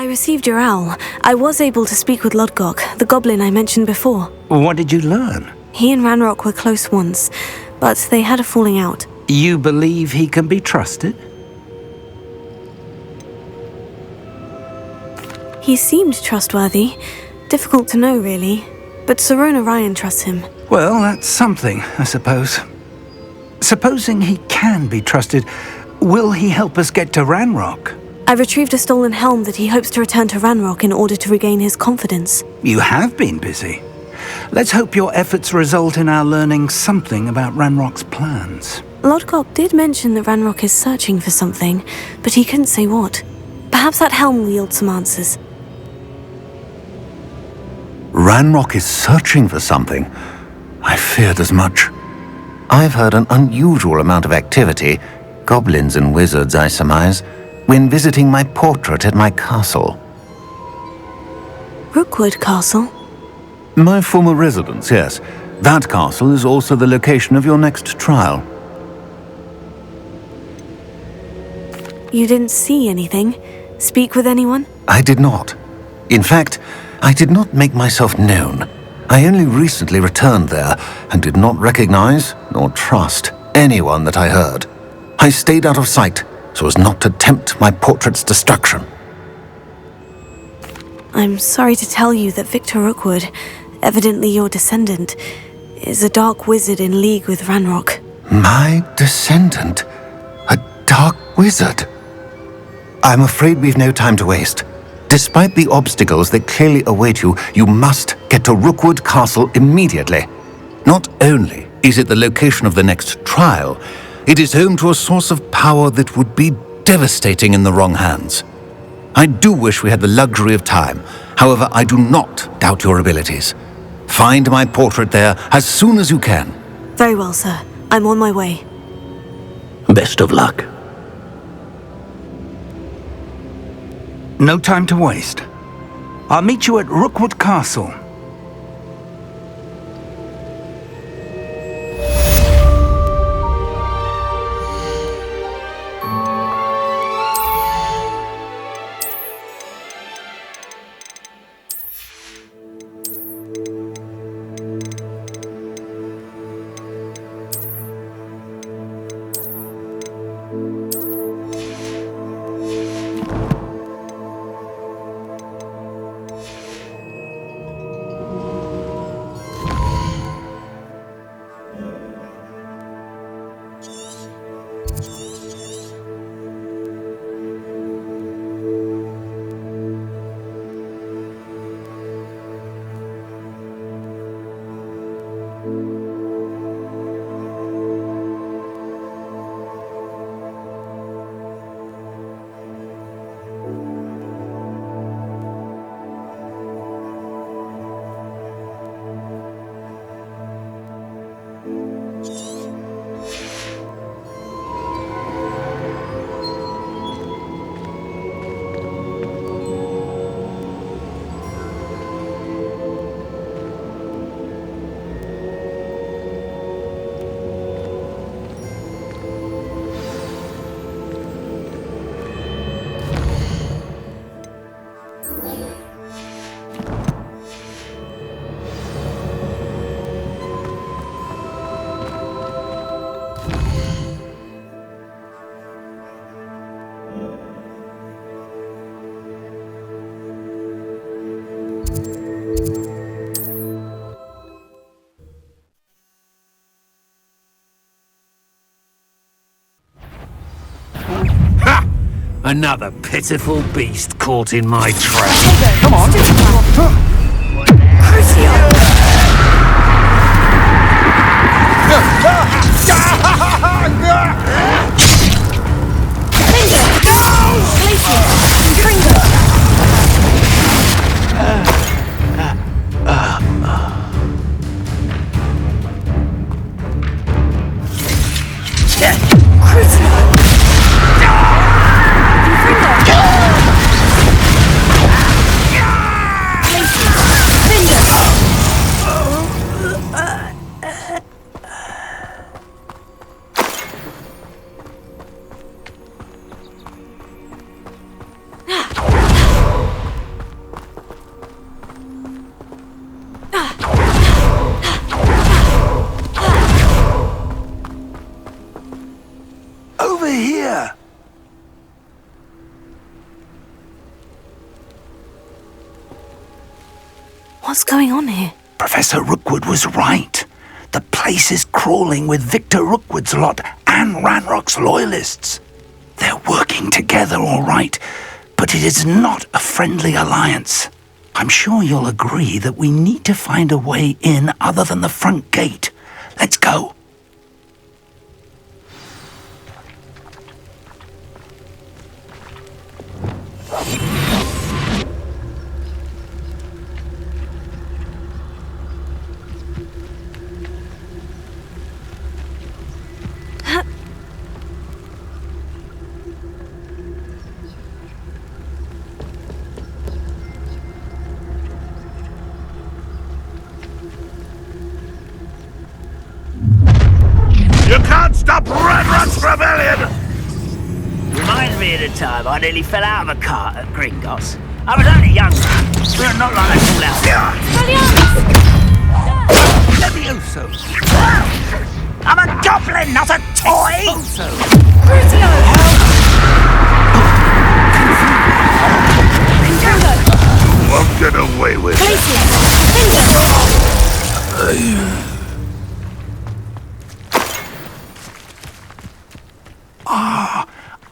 I received your owl. I was able to speak with Lodgok, the goblin I mentioned before. What did you learn? He and Ranrock were close once, but they had a falling out. You believe he can be trusted? He seemed trustworthy. Difficult to know, really. But Sirona Ryan trusts him. Well, that's something, I suppose. Supposing he can be trusted, will he help us get to Ranrock? I retrieved a stolen helm that he hopes to return to Ranrock in order to regain his confidence. You have been busy. Let's hope your efforts result in our learning something about Ranrock's plans. Lodgok did mention that Ranrock is searching for something, but he couldn't say what. Perhaps that helm will yield some answers. Ranrock is searching for something. I feared as much. I've heard an unusual amount of activity, goblins and wizards, I surmise, when visiting my portrait at my castle. Rookwood Castle? My former residence, yes. That castle is also the location of your next trial. You didn't see anything? Speak with anyone? I did not. In fact, I did not make myself known. I only recently returned there and did not recognize nor trust anyone that I heard. I stayed out of sight so as not to tempt my portrait's destruction. I'm sorry to tell you that Victor Rookwood, evidently your descendant, is a dark wizard in league with Ranrock. My descendant? A dark wizard? I'm afraid we've no time to waste. Despite the obstacles that clearly await you, you must get to Rookwood Castle immediately. Not only is it the location of the next trial, it is home to a source of power that would be devastating in the wrong hands. I do wish we had the luxury of time. However, I do not doubt your abilities. Find my portrait there as soon as you can. Very well, sir. I'm on my way. Best of luck. No time to waste. I'll meet you at Rookwood Castle. Another pitiful beast caught in my trap. Come on! here! What's going on here? Professor Rookwood was right. The place is crawling with Victor Rookwood's lot and Ranrock's loyalists. They're working together, all right, but it is not a friendly alliance. I'm sure you'll agree that we need to find a way in other than the front gate. Let's go. You can't stop Ranrock's rebellion! Reminds me of the time I nearly fell out of a cart at Gringotts. I was only young. We're not like that all out. Levioso! I'm a goblin, not a toy! Won't get away with it.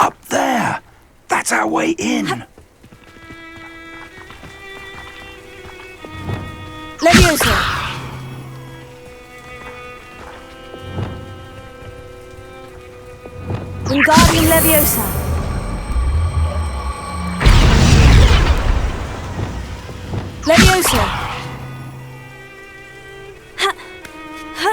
Up there! That's our way in! Leviosa! Wingardium Leviosa! Leviosa! Ha! Ha!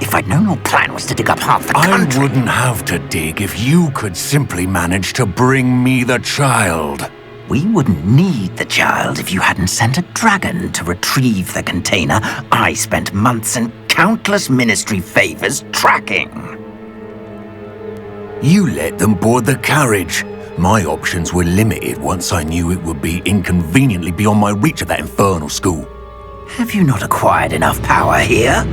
If I'd known your plan was to dig up half the country... I wouldn't have to dig if you could simply manage to bring me the child. We wouldn't need the child if you hadn't sent a dragon to retrieve the container I spent months and countless ministry favors tracking. You let them board the carriage. My options were limited once I knew it would be inconveniently beyond my reach at that infernal school. Have you not acquired enough power here?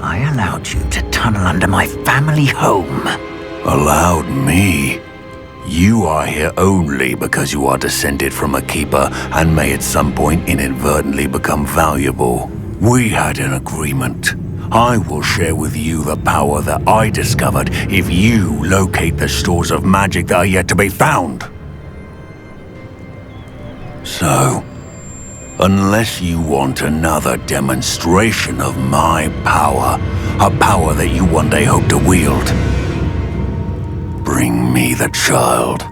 I allowed you to tunnel under my family home. Allowed me? You are here only because you are descended from a keeper and may at some point inadvertently become valuable. We had an agreement. I will share with you the power that I discovered if you locate the stores of magic that are yet to be found. So, unless you want another demonstration of my power, a power that you one day hope to wield, bring me the child.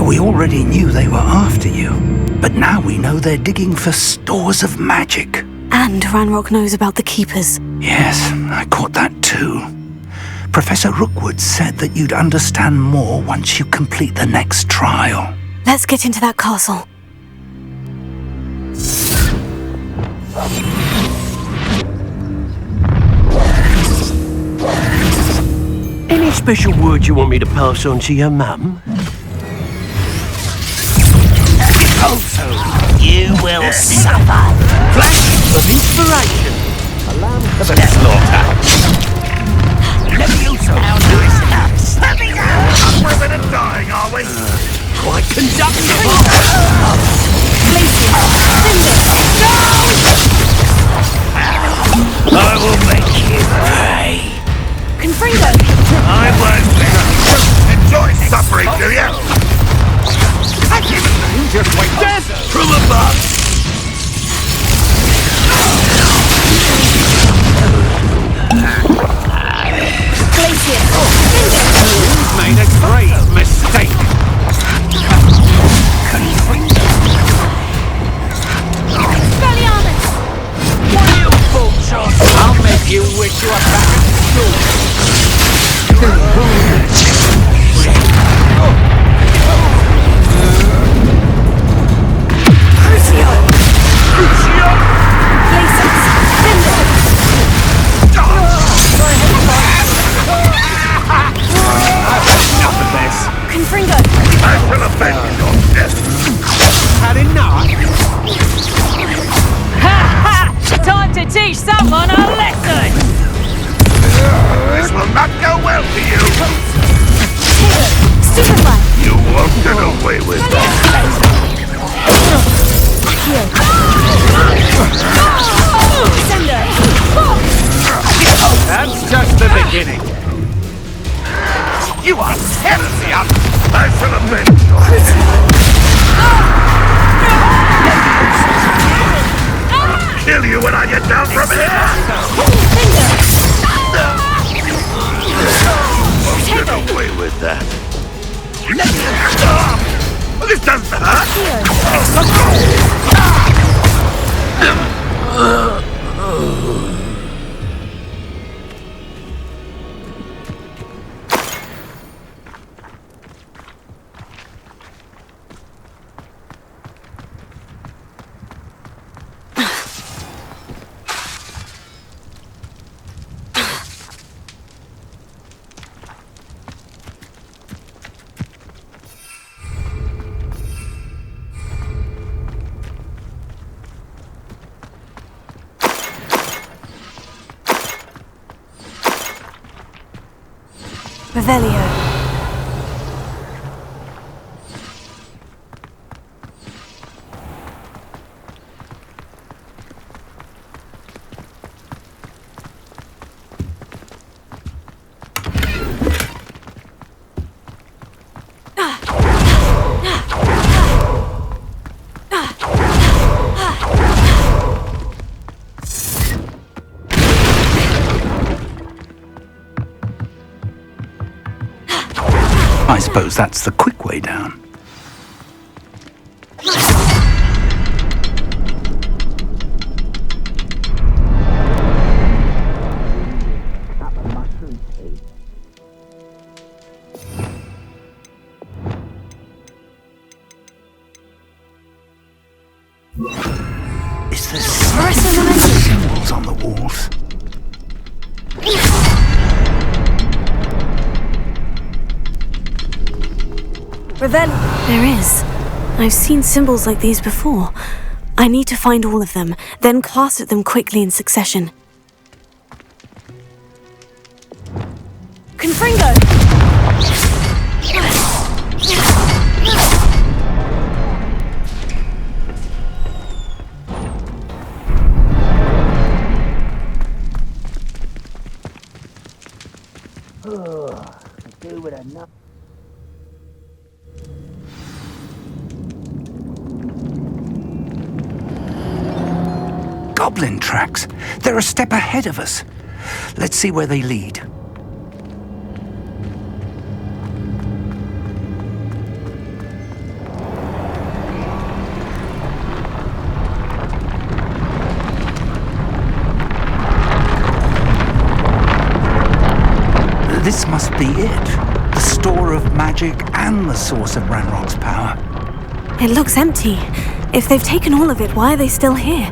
We already knew they were after you, but now we know they're digging for stores of magic. And Ranrock knows about the Keepers. Yes, I caught that too. Professor Rookwood said that you'd understand more once you complete the next trial. Let's get into that castle. Any special word you want me to pass on to your mum? Also, you will suffer. Flash of inspiration. A lamb of a slaughter. Levioso. How nice. Women are dying, are we? Quite conductive. I will make you pay. Confringo! I won't enjoy suffering, do you? Just wait. Death From above! You've made a grave mistake. What are you folks on? I'll make you wish you were back at school. Crucio! someone a lesson! This will not go well for you. Stupefy! You won't get away with that. That's just the beginning. You are heresy up. I shall avenge you. Kill you when I get down from here. Won't get away with that. This doesn't hurt. Revelio. I suppose that's the quick way down. Is there symbols on the walls? Revelio. There is. I've seen symbols like these before. I need to find all of them, then cast at them quickly in succession. Confringo! Goblin tracks. They're a step ahead of us. Let's see where they lead. This must be it. The store of magic and the source of Ranrock's power. It looks empty. If they've taken all of it, why are they still here?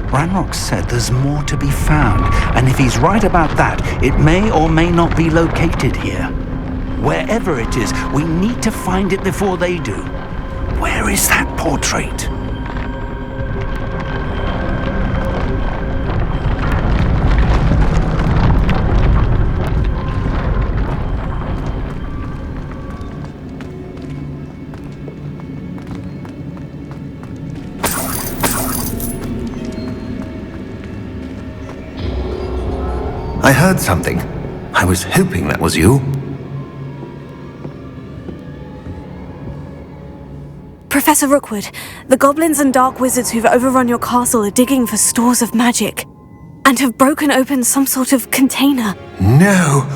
Ranrock said there's more to be found, and if he's right about that, it may or may not be located here. Wherever it is, we need to find it before they do. Where is that portrait? I heard something. I was hoping that was you. Professor Rookwood, the goblins and dark wizards who've overrun your castle are digging for stores of magic and have broken open some sort of container. No!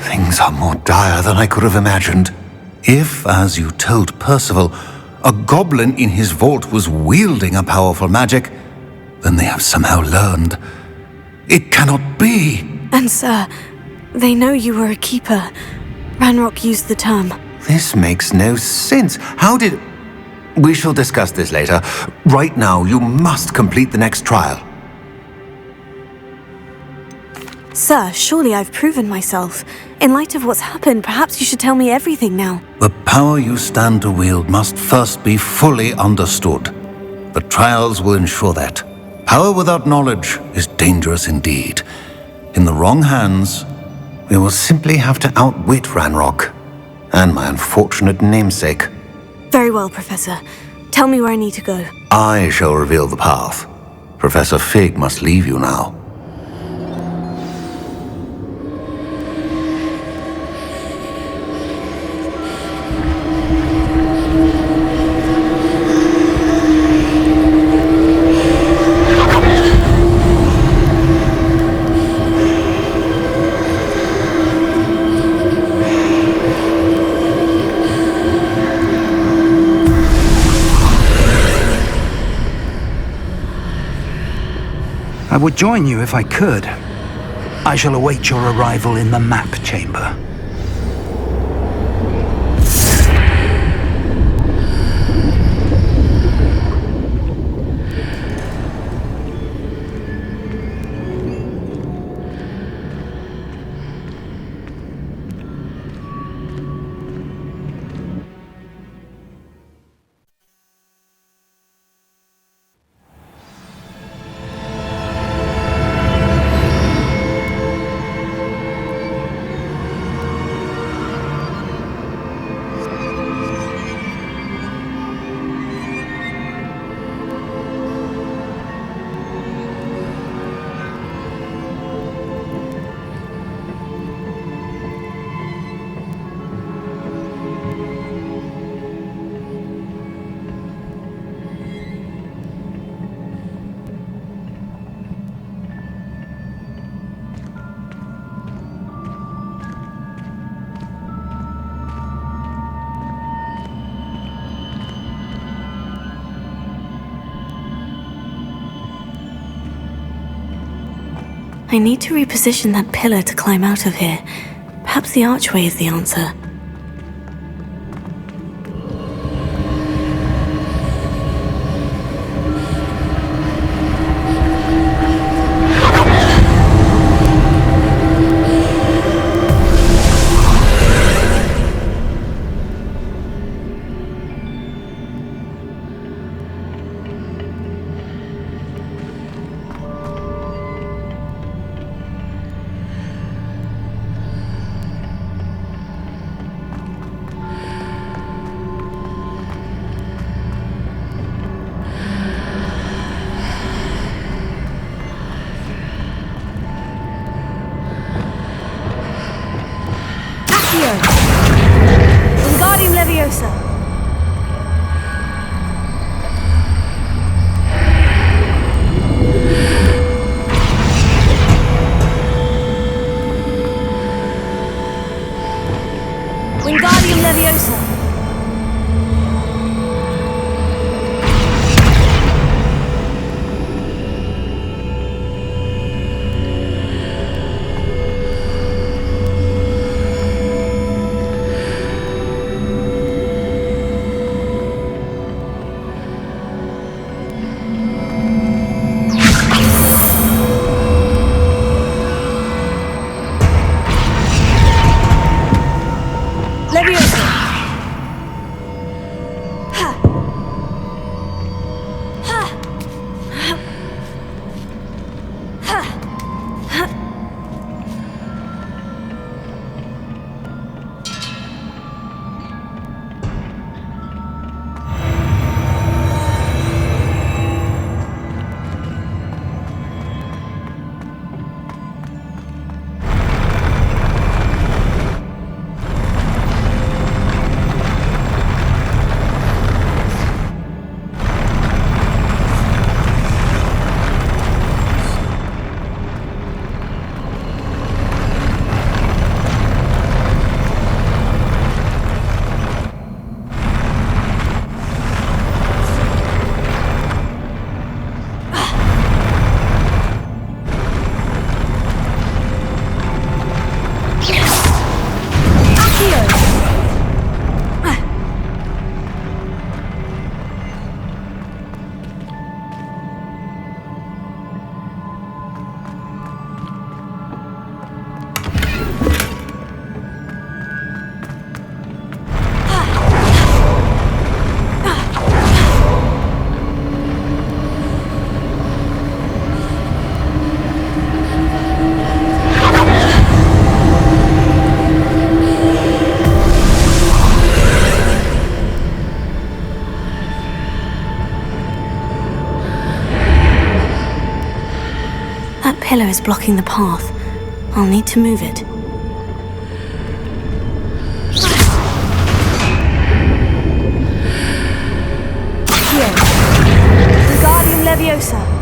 Things are more dire than I could have imagined. If, as you told Percival, a goblin in his vault was wielding a powerful magic, then they have somehow learned. It cannot be! And sir, they know you were a keeper. Ranrock used the term. This makes no sense. How did... We shall discuss this later. Right now, you must complete the next trial. Sir, surely I've proven myself. In light of what's happened, perhaps you should tell me everything now. The power you stand to wield must first be fully understood. The trials will ensure that. Power without knowledge is dangerous indeed. In the wrong hands, we will simply have to outwit Ranrock and my unfortunate namesake. Very well, Professor. Tell me where I need to go. I shall reveal the path. Professor Fig must leave you now. I would join you if I could. I shall await your arrival in the map chamber. I need to reposition that pillar to climb out of here. Perhaps the archway is the answer. Wingardium Leviosa! Wingardium Leviosa! That pillar is blocking the path. I'll need to move it. Here. Wingardium Leviosa.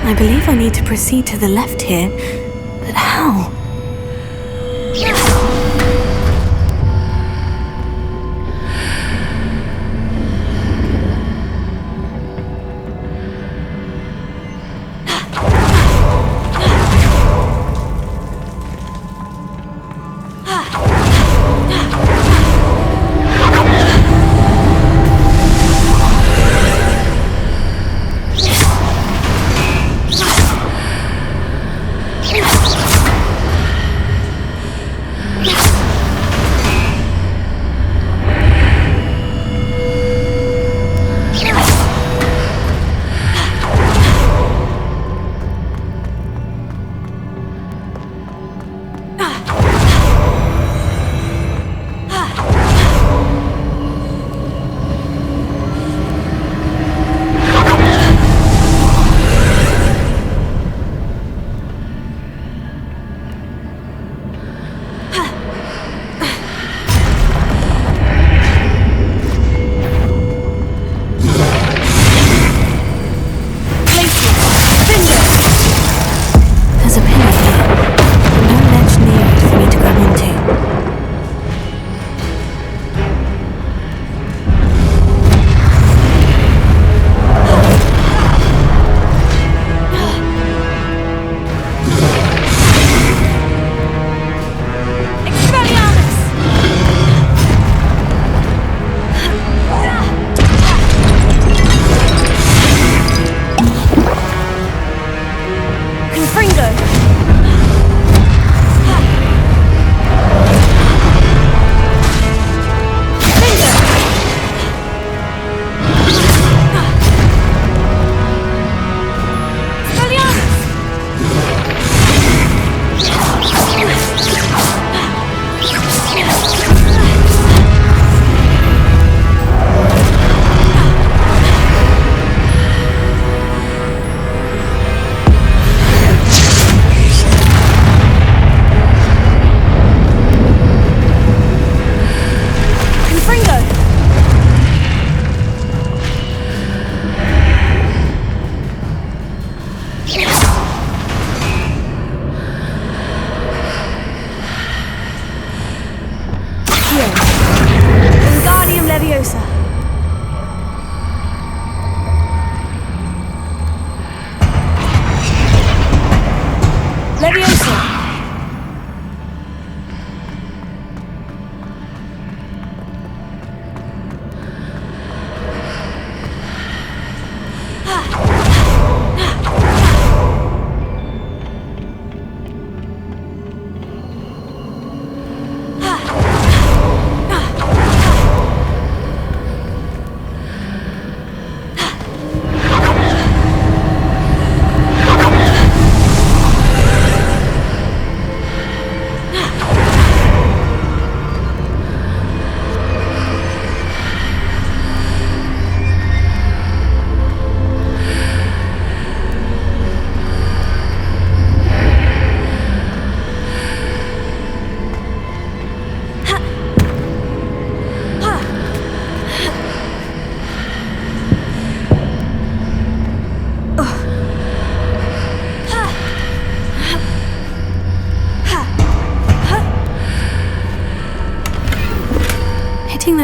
I believe I need to proceed to the left here, but how?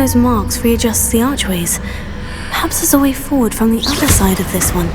those marks readjusts the archways. Perhaps there's a way forward from the other side of this one.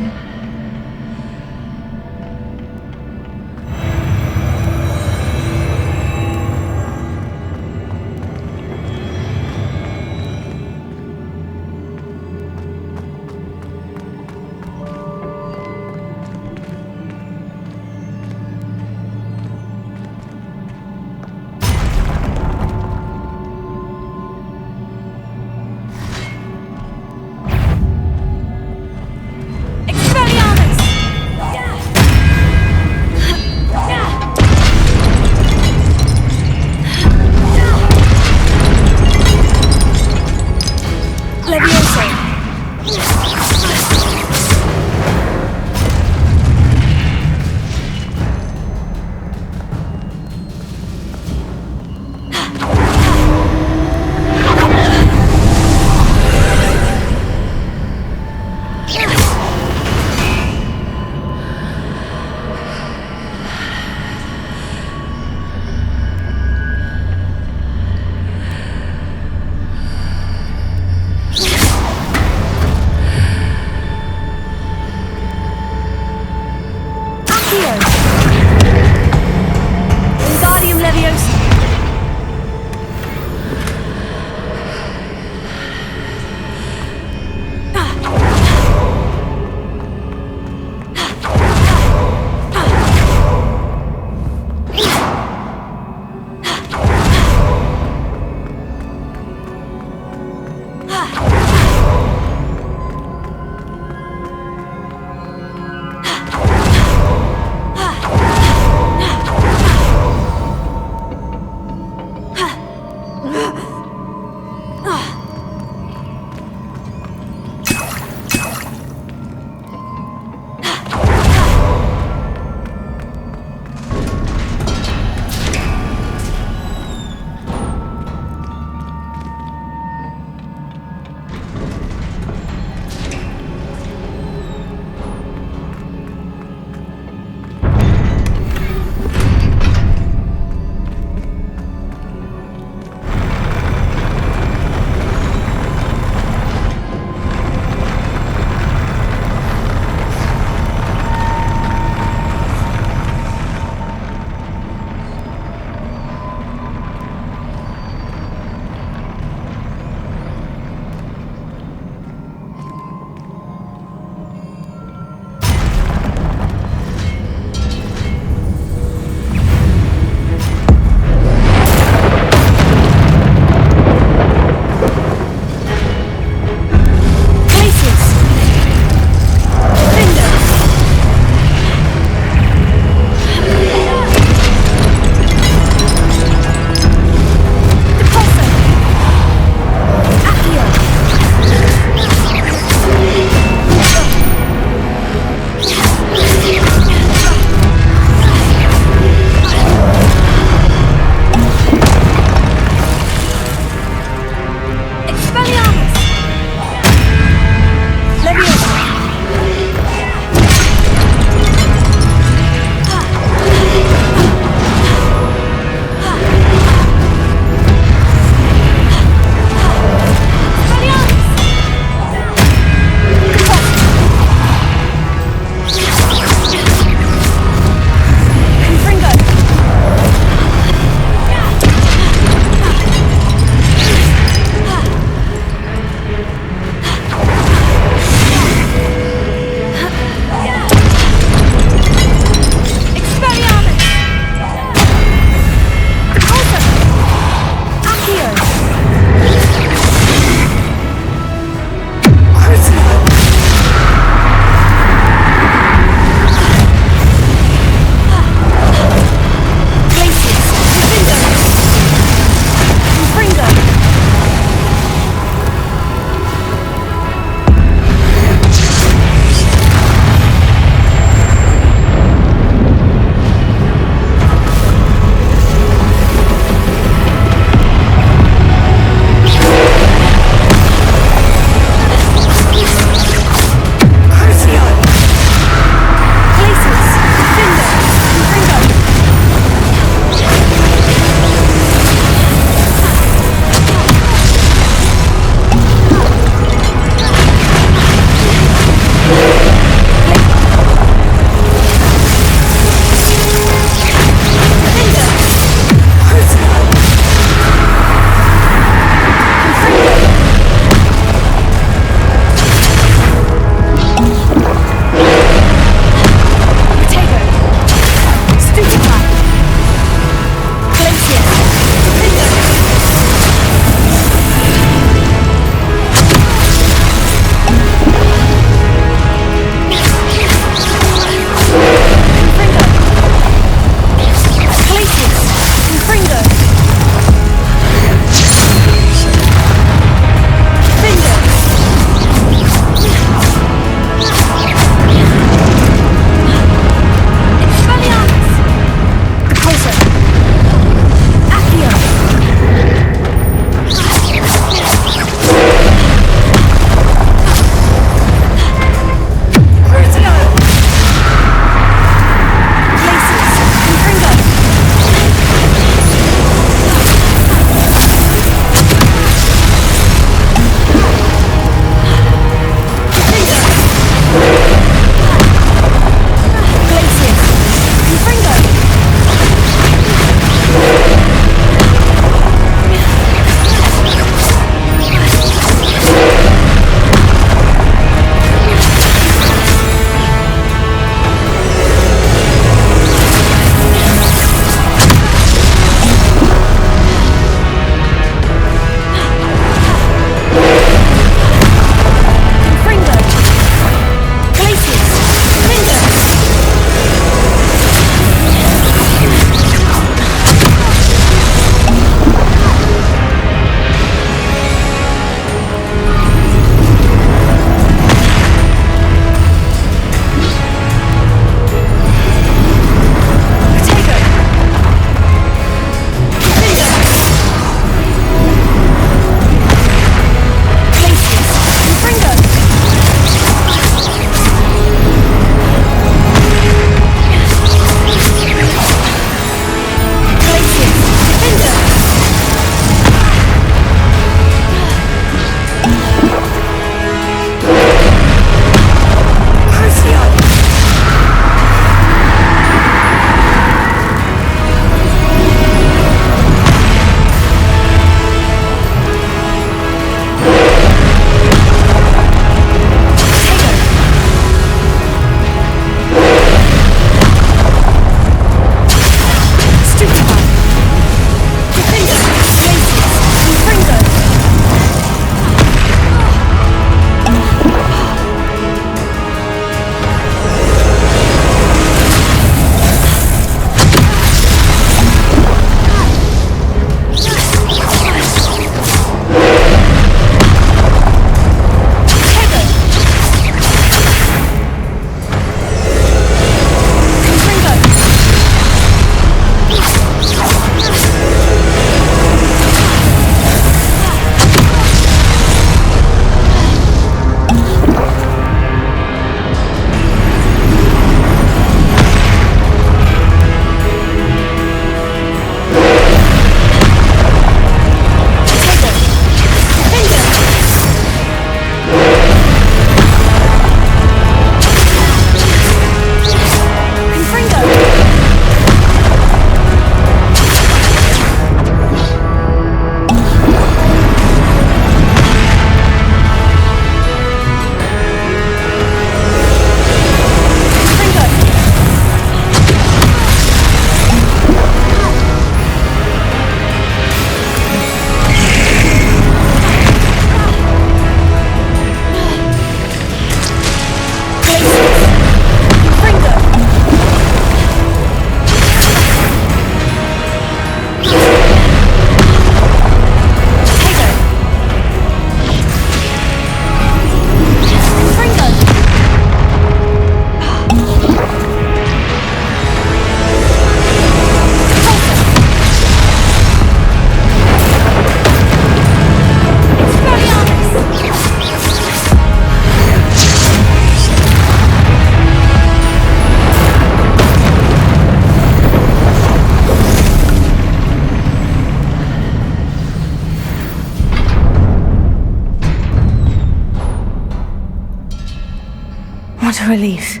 What a relief.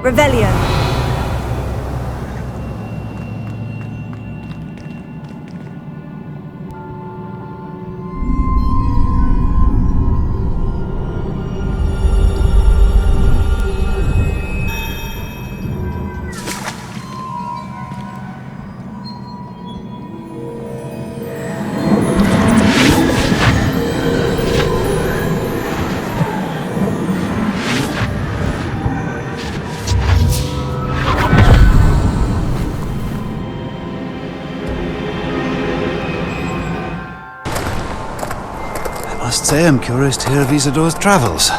Revelio. I must say I'm curious to hear of Isidore's travels.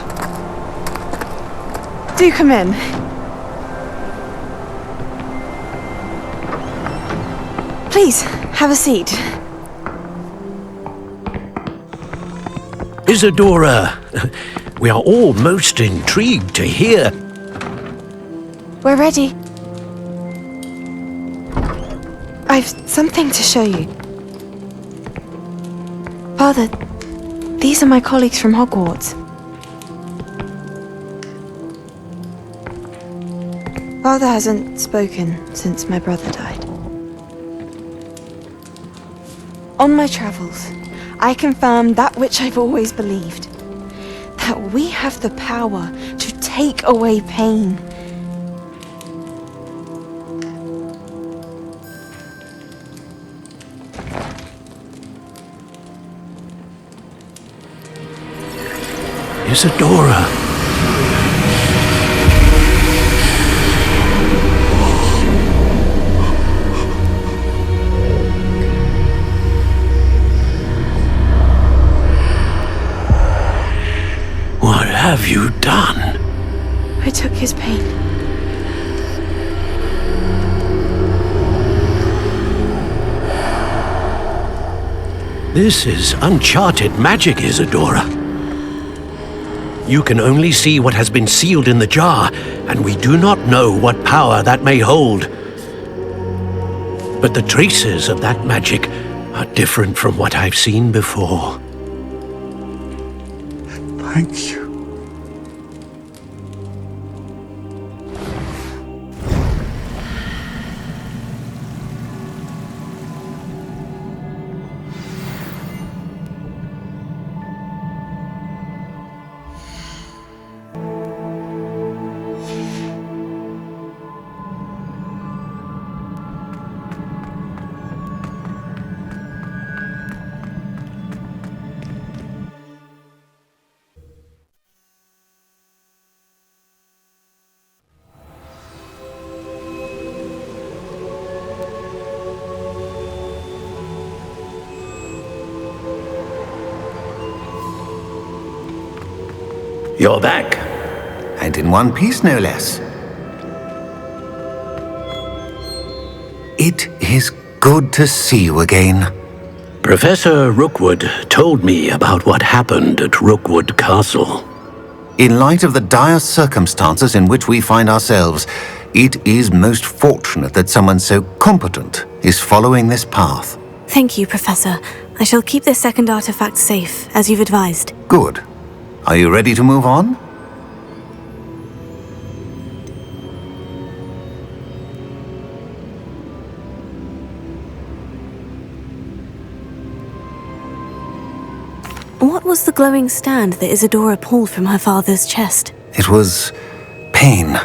Do come in. Please, have a seat. Isidora, we are all most intrigued to hear. We're ready. I've something to show you. Father, these are my colleagues from Hogwarts. Father hasn't spoken since my brother died. On my travels, I confirmed that which I've always believed. That we have the power to take away pain. Isidora. What have you done? I took his pain. This is uncharted magic, Isidora. You can only see what has been sealed in the jar, and we do not know what power that may hold. But the traces of that magic are different from what I've seen before. Thank you. You're back. And in one piece, no less. It is good to see you again. Professor Rookwood told me about what happened at Rookwood Castle. In light of the dire circumstances in which we find ourselves, it is most fortunate that someone so competent is following this path. Thank you, Professor. I shall keep this second artifact safe, as you've advised. Good. Are you ready to move on? What was the glowing stand that Isidora pulled from her father's chest? It was pain.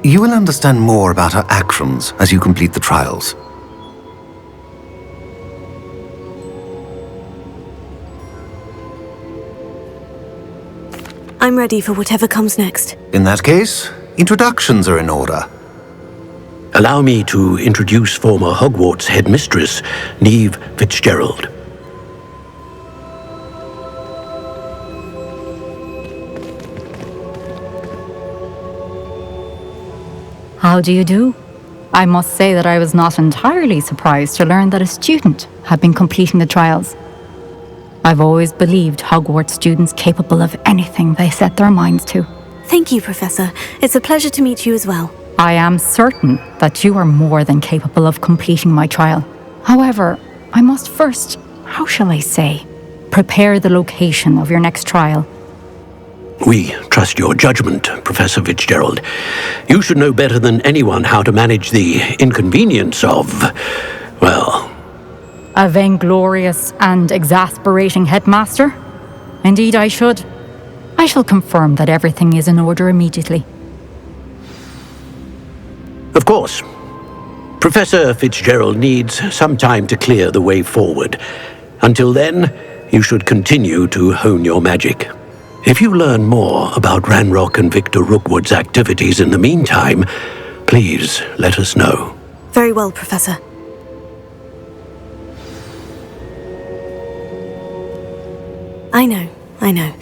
You will understand more about her actions as you complete the trials. I'm ready for whatever comes next. In that case, introductions are in order. Allow me to introduce former Hogwarts headmistress, Neve Fitzgerald. How do you do? I must say that I was not entirely surprised to learn that a student had been completing the trials. I've always believed Hogwarts students capable of anything they set their minds to. Thank you, Professor. It's a pleasure to meet you as well. I am certain that you are more than capable of completing my trial. However, I must first, how shall I say, prepare the location of your next trial. We trust your judgment, Professor Fitzgerald. You should know better than anyone how to manage the inconvenience of, well... A vainglorious and exasperating headmaster? Indeed I should. I shall confirm that everything is in order immediately. Of course. Professor Fitzgerald needs some time to clear the way forward. Until then, you should continue to hone your magic. If you learn more about Ranrock and Victor Rookwood's activities in the meantime, please let us know. Very well, Professor. I know.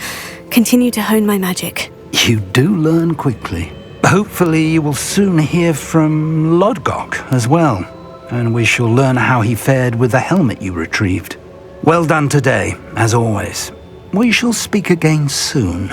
Continue to hone my magic. You do learn quickly. Hopefully you will soon hear from Lodgok as well, and we shall learn how he fared with the helmet you retrieved. Well done today, as always. We shall speak again soon.